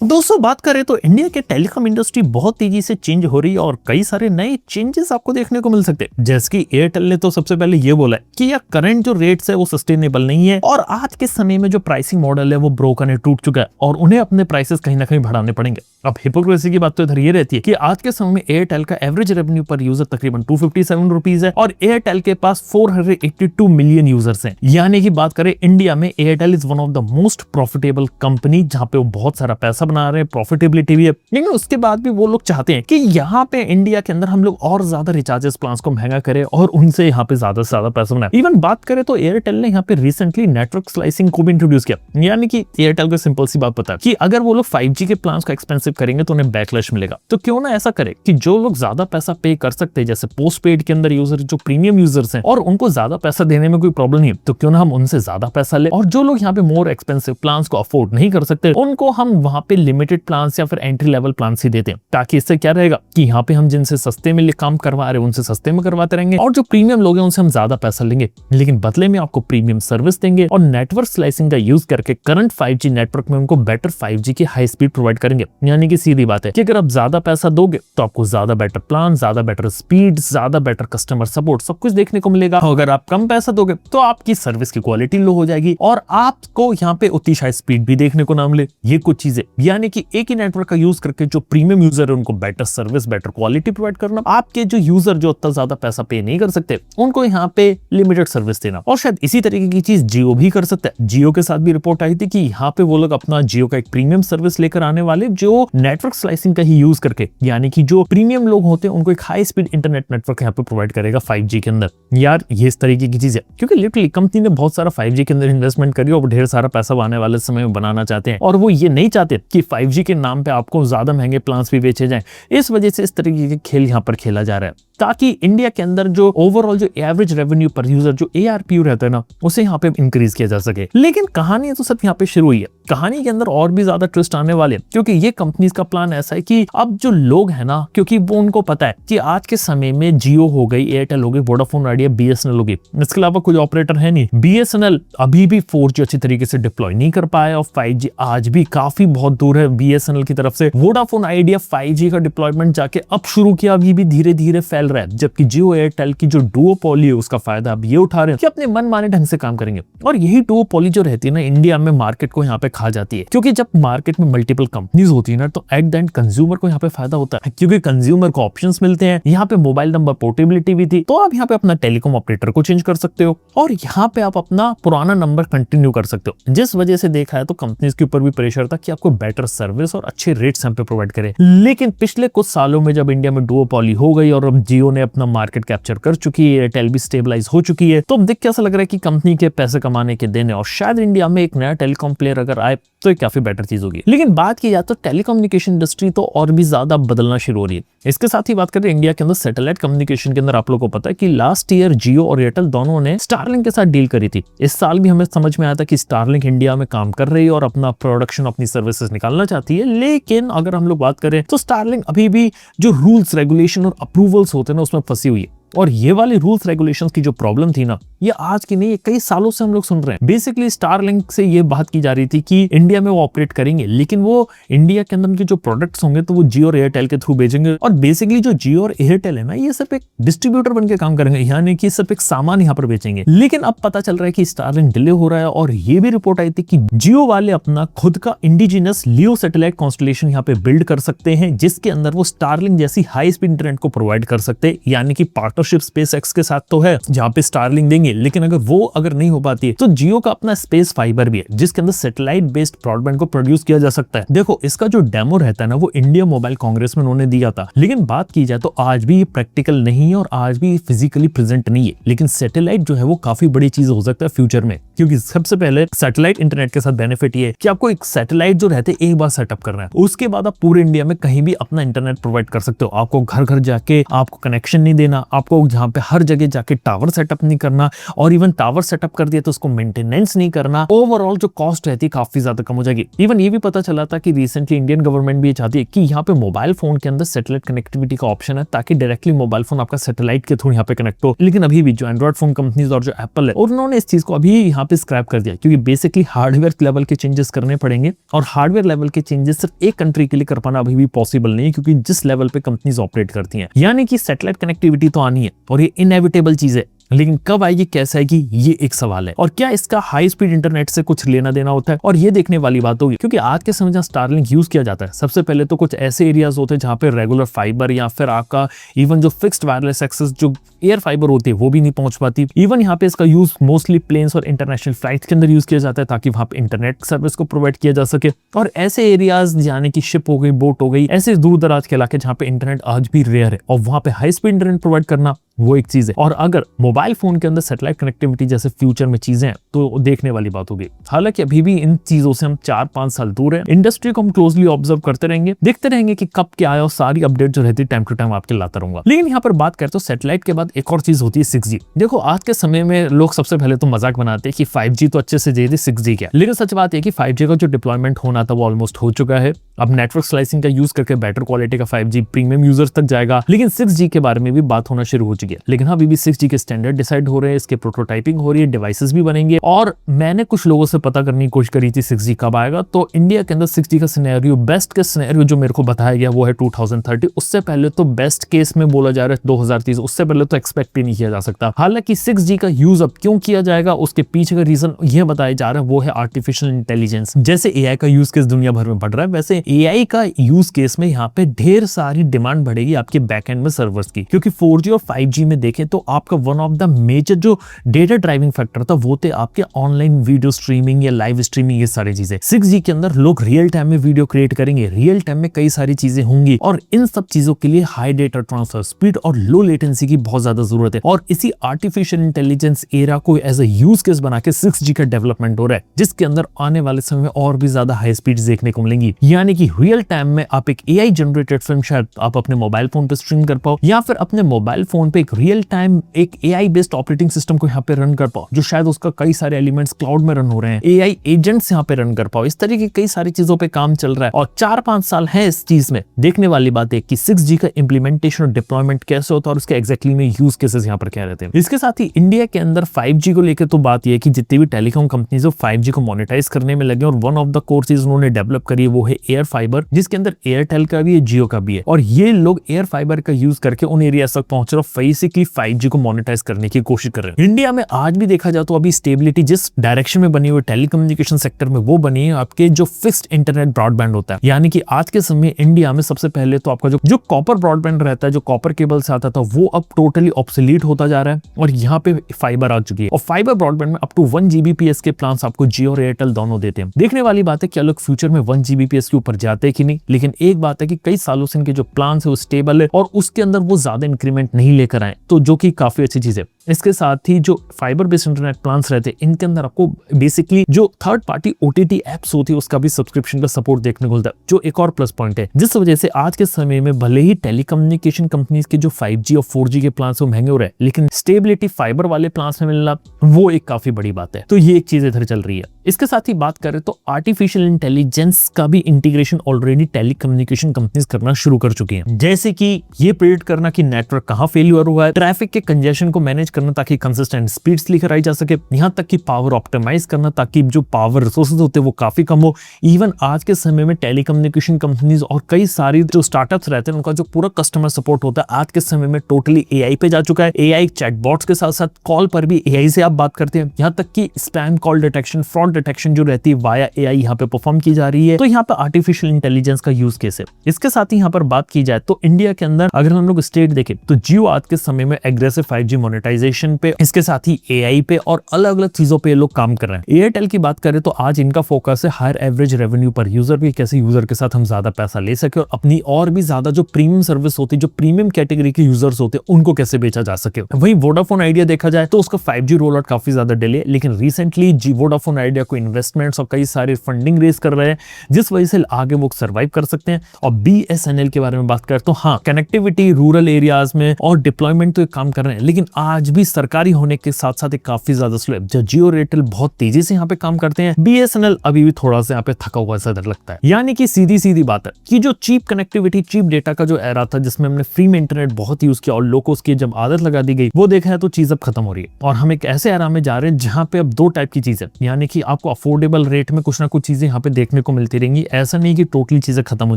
दोस्तों बात करें तो इंडिया के टेलीकॉम इंडस्ट्री बहुत तेजी से चेंज हो रही है और कई सारे नए चेंजेस आपको देखने को मिल सकते हैं। जैसे कि एयरटेल ने तो सबसे पहले ये बोला है कि यार करंट जो रेट्स है वो सस्टेनेबल नहीं है और आज के समय में जो प्राइसिंग मॉडल है वो ब्रोकन है, टूट चुका है और उन्हें अपने प्राइसेस कहीं ना कहीं बढ़ाने पड़ेंगे। अब हिपोक्रेसी की बात तो इधर ये रहती है कि आज के समय में एयरटेल का एवरेज रेवेन्यू पर यूजर तकरीबन 257 रुपीज है और एयरटेल के पास 482 मिलियन यूजर्स हैं। यानी कि बात करें इंडिया में Airtel is one of the most profitable company, जहां पे वो बहुत सारा पैसा बना रहे हैं, प्रॉफिटेबिलिटी भी है। लेकिन उसके बाद भी वो लोग चाहते हैं कि यहाँ पे इंडिया के अंदर हम लोग और ज्यादा रिचार्जेस प्लान्स को महंगा करें और उनसे यहाँ पे ज्यादा से ज्यादा पैसा बनाए। इवन बात करें तो एयरटेल ने यहाँ पे रिसेंटली नेटवर्क स्लाइसिंग को भी इंट्रोड्यूस किया। यानी कि एयरटेल को सिंपल सी बात पता है कि अगर वो लोग 5G के प्लान्स को एक्सपेंसिव करेंगे तो उन्हें बैकलैश मिलेगा। तो क्यों ना ऐसा करे कि जो लोग ज्यादा पैसा पे कर सकते हैं, जैसे पोस्ट पेड के अंदर यूजर जो प्रीमियम यूजर्स हैं और उनको ज्यादा पैसा देने में कोई प्रॉब्लम नहीं है, तो क्यों ना हम उनसे ज्यादा पैसा ले और जो लोग यहाँ पे मोर एक्सपेंसिव प्लान्स को अफोर्ड नहीं कर सकते उनको हम वहां पे लिमिटेड प्लान्स या फिर एंट्री लेवल प्लान्स ही देते हैं। ताकि इससे क्या रहेगा कि यहाँ पे हम जिनसे सस्ते में काम करवा रहे हैं उनसे सस्ते में करवाते रहेंगे और जो प्रीमियम लोग हैं उनसे हम ज्यादा पैसा लेंगे, लेकिन बदले में आपको प्रीमियम सर्विस देंगे और नेटवर्क स्लाइसिंग का यूज करके करंट 5G नेटवर्क में उनको बेटर 5G की हाई स्पीड प्रोवाइड करेंगे। यानी कि सीधी बात है कि अगर आप ज्यादा पैसा दोगे तो आपको ज्यादा बेटर प्लान, ज्यादा बेटर स्पीड, ज्यादा बेटर कस्टमर सपोर्ट सब कुछ देखने को मिलेगा। अगर आप कम पैसा दोगे तो आपकी सर्विस की क्वालिटी लो हो जाएगी और आपको यहाँ पे उतनी शायद स्पीड भी देखने को ना मिले। ये कुछ चीजें यानी कि एक ही नेटवर्क का यूज करके जो प्रीमियम यूजर है उनको better service, better quality provide करना, आपके जो यूजर जो उतना ज्यादा पैसा पे नहीं कर सकते उनको यहाँ पे लिमिटेड सर्विस देना। और शायद इसी तरीके की चीज जियो भी कर सकता है। जियो के साथ भी रिपोर्ट आई थी कि यहाँ पे वो लोग अपना जियो का एक प्रीमियम सर्विस लेकर आने वाले जो नेटवर्क स्लाइसिंग का ही यूज करके, यानी कि जो प्रीमियम लोग होते हैं उनको एक हाई स्पीड इंटरनेट नेटवर्क यहाँ पे प्रोवाइड करेगा 5G के अंदर। यार ये इस तरीके की चीज है क्योंकि लिटरली कंपनी ने बहुत सारा 5G के अंदर इन्वेस्टमेंट करी और ढेर सारा पैसा आने वाले समय में बनाना चाहते हैं और वो ये नहीं चाहते कि 5G के नाम पे आपको ज्यादा महंगे प्लान्स भी बेचे जाएं। इस वजह से इस तरीके के खेल यहाँ पर खेला जा रहा है ताकि इंडिया के अंदर जो ओवरऑल जो एवरेज रेवेन्यू पर यूजर जो ARPU रहता है ना उसे यहाँ पे इंक्रीज किया जा सके। लेकिन कहानी तो सिर्फ यहाँ पे शुरू हुई है, कहानी के अंदर और भी ज्यादा ट्विस्ट आने वाले हैं क्योंकि ये कंपनीज का प्लान ऐसा है कि अब जो लोग हैं ना, क्योंकि वो उनको पता है कि आज के समय में जियो हो गई, एयरटेल हो गई, वोडाफोन आइडिया, BSNL हो गई, इसके अलावा कोई ऑपरेटर है नहीं। BSNL अभी भी 4G अच्छी तरीके से डिप्लॉय नहीं कर पाया और 5G आज भी काफी बहुत दूर है BSNL की तरफ से। वोडाफोन आइडिया 5G का डिप्लॉयमेंट जाके अब शुरू किया, अभी भी धीरे धीरे फैल रहा है, जबकि जियो एयरटेल की जो डुओपोली है उसका फायदा अब ये उठा रहे हैं कि अपने मन माने ढंग से काम करेंगे। और यही डुओपोली जो रहती है ना इंडिया में मार्केट को यहाँ पे खा जाती है क्योंकि जब मार्केट में मल्टीपल कंपनीज होती है ना तो एट द एंड कंज्यूमर को यहाँ पे फायदा होता है क्योंकि कंज्यूमर को ऑप्शंस मिलते हैं। यहाँ पे मोबाइल नंबर पोर्टेबिलिटी भी थी, तो आप यहाँ पे अपना टेलीकॉम ऑपरेटर को चेंज कर सकते हो और यहाँ पे आप अपना पुराना नंबर कंटिन्यू कर सकते हो। जिस वजह से देखा है तो कंपनीज के ऊपर भी प्रेशर था कि आपको बेटर सर्विस और अच्छे रेट्स यहाँ पे प्रोवाइड करें। लेकिन पिछले कुछ सालों में जब इंडिया में डुओपोली हो गई और अब जियो ने अपना मार्केट कैप्चर कर चुकी है, एयरटेल भी स्टेबलाइज हो चुकी है, तो अब देख कैसा लग रहा है कि कंपनी के पैसे कमाने के दिन है और शायद इंडिया में एक नया टेलीकॉम प्लेयर अगर आए तो एक काफी बेटर चीज होगी। लेकिन बात की जाए तो टेलीकम्युनिकेशन इंडस्ट्री तो और भी ज्यादा बदलना शुरू हो रही है। इसके साथ ही बात करें इंडिया के अंदर सैटेलाइट कम्युनिकेशन के अंदर, आप लोगों को पता है कि लास्ट ईयर जियो और एयरटेल दोनों ने स्टारलिंक के साथ डील करी थी। इस साल भी हमें समझ में आया था कि स्टारलिंक इंडिया में काम कर रही है और अपना प्रोडक्शन, अपनी सर्विसेज निकालना चाहती है। लेकिन अगर हम लोग बात करें तो स्टारलिंक अभी भी जो रूल्स, रेगुलेशन और अप्रूवल्स होते हैं ना उसमें फंसी हुई है और ये वाले रूल्स रेगुलेशंस की जो प्रॉब्लम थी ना ये आज की नहीं, ये कई सालों से हम लोग सुन रहे हैं। बेसिकली स्टारलिंक से ये बात की जा रही थी कि इंडिया में वो ऑपरेट करेंगे लेकिन वो इंडिया के अंदर के जो प्रोडक्ट्स होंगे तो वो जियो और एयरटेल के थ्रू भेजेंगे और बेसिकली जो जियो और एयरटेल है ना ये सिर्फ एक डिस्ट्रीब्यूटर बन के काम करेंगे, यानी कि सिर्फ एक सामान यहाँ पर बेचेंगे। लेकिन अब पता चल रहा है कि स्टारलिंक डिले हो रहा है और ये भी रिपोर्ट आई थी कि जियो वाले अपना खुद का इंडिजिनस लियो सैटेलाइट कॉन्स्टलेशन यहाँ पे बिल्ड कर सकते हैं जिसके अंदर वो स्टारलिंक जैसी हाई स्पीड इंटरनेट को प्रोवाइड कर सकते हैं। यानी कि पार्टनरशिप SpaceX के साथ तो है जहां पे स्टारलिंक देंगे, लेकिन अगर नहीं हो पाती है तो जियो का अपना स्पेस फाइबर भी है जिसके अंदर सैटेलाइट बेस्ड ब्रॉडबैंड को प्रोड्यूस किया जा सकता है। देखो इसका जो डेमो रहता है ना वो इंडिया मोबाइल कांग्रेस में उन्होंने दिया था, लेकिन बात की जाए तो आज भी ये प्रैक्टिकल नहीं है और आज भी फिजिकली प्रेजेंट नहीं है। लेकिन सैटेलाइट जो है वो काफी बड़ी चीज हो सकता है फ्यूचर में, क्योंकि सबसे पहले सैटेलाइट इंटरनेट के साथ बेनिफिट ये है कि आपको एक सैटेलाइट जो रहते एक बार सेटअप करना है, उसके बाद आप पूरे इंडिया में कहीं भी अपना इंटरनेट प्रोवाइड कर सकते हो। आपको घर घर जाके आपको कनेक्शन नहीं देना, आप आपको जहाँ पे हर जगह जाके टावर सेटअप नहीं करना, और इवन टावर सेटअप कर दिया तो उसको मेंटेनेंस नहीं करना। ओवरऑल जो कॉस्ट रहती है काफी ज्यादा कम हो जाएगी। इवन ये भी पता चला था कि रिसेंटली इंडियन गवर्नमेंट भी ये चाहती है कि यहाँ पे मोबाइल फोन के अंदर सैटेलाइट कनेक्टिविटी का ऑप्शन है, ताकि डायरेक्टली मोबाइल फोन आपका सैटेलाइट के थ्रू यहाँ पे कनेक्ट हो। लेकिन अभी भी जो एंड्रॉइड फोन कंपनीज और जो एप्पल है उन्होंने इस चीज को अभी यहाँ पे स्क्रैप कर दिया, क्योंकि बेसिकली हार्डवेयर लेवल के चेंजेस करने पड़ेंगे, और हार्डवेयर लेवल के चेंजेस सिर्फ एक कंट्री के लिए कर पाना अभी भी पॉसिबल नहीं है, क्योंकि जिस लेवल पे कंपनीज ऑपरेट करती हैं। यानी कि सैटेलाइट कनेक्टिविटी तो आनी है और ये इनएविटेबल चीज है, लेकिन कब आएगी, कैसे आएगी, ये एक सवाल है। और क्या इसका हाई स्पीड इंटरनेट से कुछ लेना देना होता है, और ये देखने वाली बात होगी। क्योंकि आज के समय जहाँ स्टारलिंक यूज किया जाता है, सबसे पहले तो कुछ ऐसे एरियाज होते हैं जहाँ पे रेगुलर फाइबर या फिर आपका इवन जो फिक्स्ड वायरलेस एक्सेस जो एयर फाइबर होती है वो भी नहीं पहुंच पाती। इवन यहाँ पे इसका यूज मोस्टली प्लेन्स और इंटरनेशनल फ्लाइट्स के अंदर यूज किया जाता है, ताकि वहां पे इंटरनेट सर्विस को प्रोवाइड किया जा सके। और ऐसे एरियाज यानी कि शिप हो गई, बोट हो गई, ऐसे दूर दराज के इलाके जहाँ पे इंटरनेट आज भी रेयर है, और वहां पे हाई स्पीड इंटरनेट प्रोवाइड करना वो एक चीज है। और अगर मोबाइल फोन के अंदर सैटेलाइट कनेक्टिविटी जैसे फ्यूचर में चीजें हैं तो देखने वाली बात होगी। हालांकि अभी भी इन चीजों से हम 4-5 साल दूर हैं। इंडस्ट्री को हम क्लोजली ऑब्जर्व करते रहेंगे, देखते रहेंगे कि कब क्या आया, और सारी अपडेट जो रहती है टाइम टू टाइम आपके लाता रहूंगा। लेकिन यहाँ पर बात करते हो सैटेलाइट के बाद एक और चीज होती है 6G। देखो आज के समय में लोग सबसे पहले तो मजाक बनाते हैं कि 5G तो अच्छे से दे दी, 6G क्या। लेकिन सच बात है कि 5G का जो डिप्लॉयमेंट होना था वो ऑलमोस्ट हो चुका है। अब नेटवर्क स्लाइसिंग का यूज करके बेटर क्वालिटी का 5G प्रीमियम यूजर्स तक जाएगा। लेकिन 6G के बारे में भी बात होना शुरू हो चुकी है। लेकिन अभी भी 6G के स्टैंडर्ड डिसाइड हो रहे हैं, इसके प्रोटोटाइपिंग हो रही है, डिवाइसेस भी बनेंगे। और मैंने कुछ लोगों से पता करने की कोशिश करी थी 6G कब आएगा, तो इंडिया के अंदर 6G का सिनेरियो, बेस्ट के सिनेरियो जो मेरे को बताया गया वो है 2030। उससे पहले तो बेस्ट केस में बोला जा रहा है 2030, उससे पहले तो एक्सपेक्ट ही नहीं किया जा सकता। हालांकि 6G का यूज अब क्यों किया जाएगा उसके पीछे का रीजन यह बताया जा रहा है, वो है आर्टिफिशियल इंटेलिजेंस। जैसे AI का यूज केस दुनिया भर में बढ़ रहा है, वैसे AI का यूज केस में यहाँ पे ढेर सारी डिमांड बढ़ेगी आपके बैकएंड में सर्वर्स की। क्योंकि 4G और 5G में देखें तो आपका वन ऑफ द मेजर जो डेटा ड्राइविंग फैक्टर था वो थे आपके ऑनलाइन वीडियो स्ट्रीमिंग या लाइव स्ट्रीमिंग, ये सारी चीजें। 6G के अंदर लोग रियल टाइम में वीडियो क्रिएट करेंगे, रियल टाइम में कई सारी चीजें होंगी, और इन सब चीजों के लिए हाई डेटा ट्रांसफर स्पीड और लो लेटेंसी की बहुत ज्यादा जरूरत है। और इसी आर्टिफिशियल इंटेलिजेंस एरा को एज अ यूज केस बना के 6G का डेवलपमेंट हो रहा है, जिसके अंदर आने वाले समय में और भी ज्यादा हाई स्पीड देखने को मिलेंगी। यानी कि रियल टाइम में आप एक AI जनरेटेड फिल्म शायद आप अपने मोबाइल फोन पे स्ट्रीम कर पाओ, या फिर अपने मोबाइल फोन पे एक रियल टाइम एक AI बेस्ड ऑपरेटिंग सिस्टम को यहाँ पे रन कर पाओ, जो शायद उसका कई सारे एलिमेंट्स क्लाउड में रन हो रहे हैं, AI एजेंट्स यहाँ पे रन कर पाओ। इस तरीके की कई सारी चीजों पे काम चल रहा है, और 4-5 साल है इस चीज में। देखने वाली बात है कि 6G का इंप्लीमेंटेशन और डिप्लॉयमेंट कैसे होता है, और उसके एग्जैक्टली में यूज केसेस यहाँ पर क्या रहते हैं। इसके साथ ही इंडिया के अंदर 5G को लेकर तो बात यह है कि जितनी भी टेलीकॉम कंपनीज है 5G को मोनेटाइज करने में लगे, और वन ऑफ द कोर चीज उन्होंने डेवलप करी है वो है एयर फाइबर, जिसके अंदर एयरटेल का भी है, जियो का भी है। और ये लोग एयर फाइबर का यूज करके उन एरिया तक पहुंच रहे, बेसिकली 5G को मोनेटाइज करने की कोशिश कर रहे हैं। इंडिया में आज भी देखा जाए तो अभी स्टेबिलिटी जिस डायरेक्शन में बनी हुई टेलीकम्युनिकेशन सेक्टर में वो बनी है आपके जो फिक्स्ड इंटरनेट ब्रॉडबैंड होता है। यानी कि आज के समय इंडिया में सबसे पहले तो आपका जो कॉपर ब्रॉडबैंड रहता है, जो कॉपर केबल से आता था, वो अब टोटली ऑब्सोलीट होता जा रहा है, और यहाँ पे फाइबर आ चुकी है। और फाइबर ब्रॉडबैंड में अप टू 1 Gbps के प्लान आपको जियो और एयरटेल दोनों देते हैं। देखने वाली बात है क्या लोग फ्यूचर में 1 Gbps के ऊपर जाते हैं कि नहीं। लेकिन एक बात है कि कई सालों से इनके जो प्लान है वो स्टेबल है, और उसके अंदर वो ज्यादा इंक्रीमेंट नहीं लेकर आए, तो जो कि काफी अच्छी चीज है। इसके साथ ही जो फाइबर बेस्ड इंटरनेट प्लान्स रहते हैं, इनके अंदर आपको बेसिकली जो थर्ड पार्टी OTT एप्स होती है उसका भी सब्सक्रिप्शन का सपोर्ट देखने को मिलता है, जो एक और प्लस पॉइंट है। जिस वजह से आज के समय में भले ही टेलीकम्युनिकेशन कंपनीज के जो 5G और 4G के प्लान्स वो महंगे हो रहे हैं, लेकिन स्टेबिलिटी फाइबर वाले प्लान्स में मिलना वो एक काफी बड़ी बात है। तो ये एक चीज इधर चल रही है। इसके साथ ही बात करें तो आर्टिफिशियल इंटेलिजेंस का भी इंटीग्रेशन ऑलरेडी टेलीकम्युनिकेशन कंपनीज करना शुरू कर चुकी हैं। जैसे कि ये प्रेडिक्ट करना कि नेटवर्क कहां फेलियर हुआ है, ट्रैफिक के कंजेशन को मैनेज करना ताकि कंसिस्टेंट स्पीड्स लेकर आई जा सके, यहाँ तक कि पावर ऑप्टिमाइज करना ताकि जो पावर रिसोर्सेज होते हैं वो काफी कम हो। इवन आज के समय में टेलीकम्युनिकेशन कंपनीज और कई सारी जो स्टार्टअप्स रहते हैं उनका जो पूरा कस्टमर सपोर्ट होता है आज के समय में टोटली AI पे जा चुका है। AI चैटबॉट्स के साथ साथ कॉल पर भी AI से आप बात करते हैं, यहाँ तक कि spam call detection, fraud detection जो रहती है वाया AI यहाँ पे परफॉर्म की जा रही है। तो यहाँ पे आर्टिफिशियल इंटेलिजेंस का यूज केस है। इसके साथ ही यहाँ पर बात की जाए तो इंडिया के अंदर अगर हम लोग स्टेट देखें तो जियो आज के समय में एग्रेसिव 5G मोनेटाइजेशन ऑप्टिमाइजेशन पे, इसके साथ ही एआई पे और अलग अलग चीजों पे ये लोग काम कर रहे हैं। एयरटेल की बात करें तो आज इनका फोकस है हायर एवरेज रेवेन्यू पर यूजर भी, कैसे यूजर के साथ हम ज्यादा पैसा ले सके और अपनी और भी ज्यादा जो प्रीमियम सर्विस होती है, जो प्रीमियम कैटेगरी के यूजर्स होते हैं, उनको कैसे बेचा जा सके। वहीं वोडाफोन आइडिया देखा जाए तो उसका 5G रोल आउट काफी ज्यादा डिले, लेकिन रिसेंटली वोडाफोन आइडिया को इन्वेस्टमेंट्स और कई सारे फंडिंग रेज कर रहे हैं, जिस वजह से आगे वो सर्वाइव कर सकते हैं। और BSNL के बारे में बात करें तो हाँ, कनेक्टिविटी रूरल एरियाज में और डिप्लॉयमेंट तो काम कर रहे हैं, लेकिन आज भी सरकारी होने के साथ साथ काफी ज्यादा स्लो है। जियो एयरटेल बहुत तेजी से यहाँ पे काम करते हैं, BSNL अभी भी थोड़ा सा यहाँ पे थका हुआ सा लगता है। यानी कि सीधी सीधी बात है कि जो चीप कनेक्टिविटी, चीप डेटा का जो एरा था, जिसमें हमने फ्री में इंटरनेट बहुत यूज किया और लोगों को उसकी जब आदत लगा दी गई, वो देखा है तो चीज अब खत्म हो रही है। और हम एक ऐसे एरा में जा रहे हैं जहां पे अब दो टाइप की चीजें, यानी कि आपको अफोर्डेबल रेट में कुछ ना कुछ चीजें यहाँ पे देखने को मिलती रहेंगी। ऐसा नहीं कि टोटली चीजें खत्म हो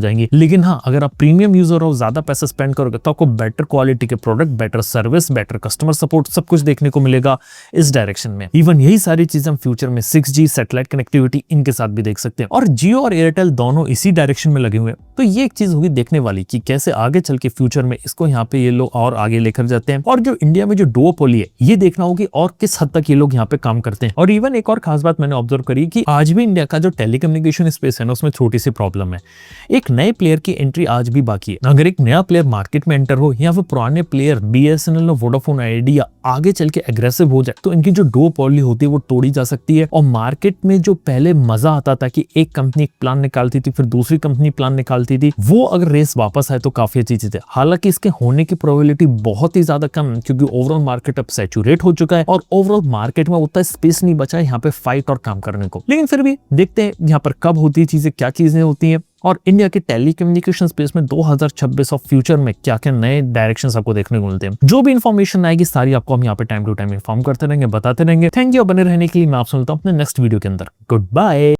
जाएंगी, लेकिन हाँ, अगर आप प्रीमियम यूजर हो, ज्यादा पैसा स्पेंड करोगे तो आपको बेटर क्वालिटी के product, better service, better customer support सब कुछ देखने को मिलेगा इस डायरेक्शन में। इवन यही सारी चीजें हम फ्यूचर में 6G सैटेलाइट कनेक्टिविटी इनके साथ भी देख सकते हैं, और जियो और एयरटेल दोनों इसी डायरेक्शन में लगे हुए हैं। तो ये एक चीज होगी देखने वाली कि कैसे आगे चल के फ्यूचर में इसको यहाँ पे ये लोग और आगे लेकर जाते हैं। और जो इंडिया में जो डुओपोली है, ये देखना होगी और किस हद तक ये लोग यहाँ पे काम करते हैं। और इवन एक और खास बात मैंने ऑब्जर्व करी कि आज भी इंडिया का जो टेलीकम्युनिकेशन स्पेस है ना, उसमें छोटी सी प्रॉब्लम है। एक नए प्लेयर की एंट्री आज भी बाकी है। अगर एक नया प्लेयर मार्केट में एंटर हो या फिर पुराने प्लेयर BSNL और वोडाफोन आइडिया आगे चल के एग्रेसिव हो जाए, तो इनकी जो डुओपोली होती है वो तोड़ी जा सकती है। और मार्केट में जो पहले मजा आता था कि एक कंपनी एक प्लान निकालती थी, फिर दूसरी कंपनी प्लान निकालती थी, वो अगर रेस वापस आए तो काफी अच्छी चीज है। हालांकि इसके होने की प्रोबेबिलिटी बहुत ही ज्यादा कम है, क्योंकि ओवरऑल मार्केट अब सैचुरेट हो चुका है और ओवरऑल मार्केट में उतना स्पेस नहीं बचा है यहाँ पे फाइट और काम करने को। लेकिन फिर भी देखते हैं यहाँ पर कब होती है चीजें, क्या चीजें होती हैं, और इंडिया के टेलीकम्युनिकेशन स्पेस में 2026 और फ्यूचर में क्या क्या नए डायरेक्शंस आपको देखने को मिलते हैं। जो भी इंफॉर्मेशन आएगी सारी आपको हम यहाँ पे टाइम टू टाइम इन्फॉर्म करते रहेंगे, बताते रहेंगे। थैंक यू बने रहने के लिए। मैं आपसे मिलता हूँ अपने नेक्स्ट वीडियो के अंदर। Good bye.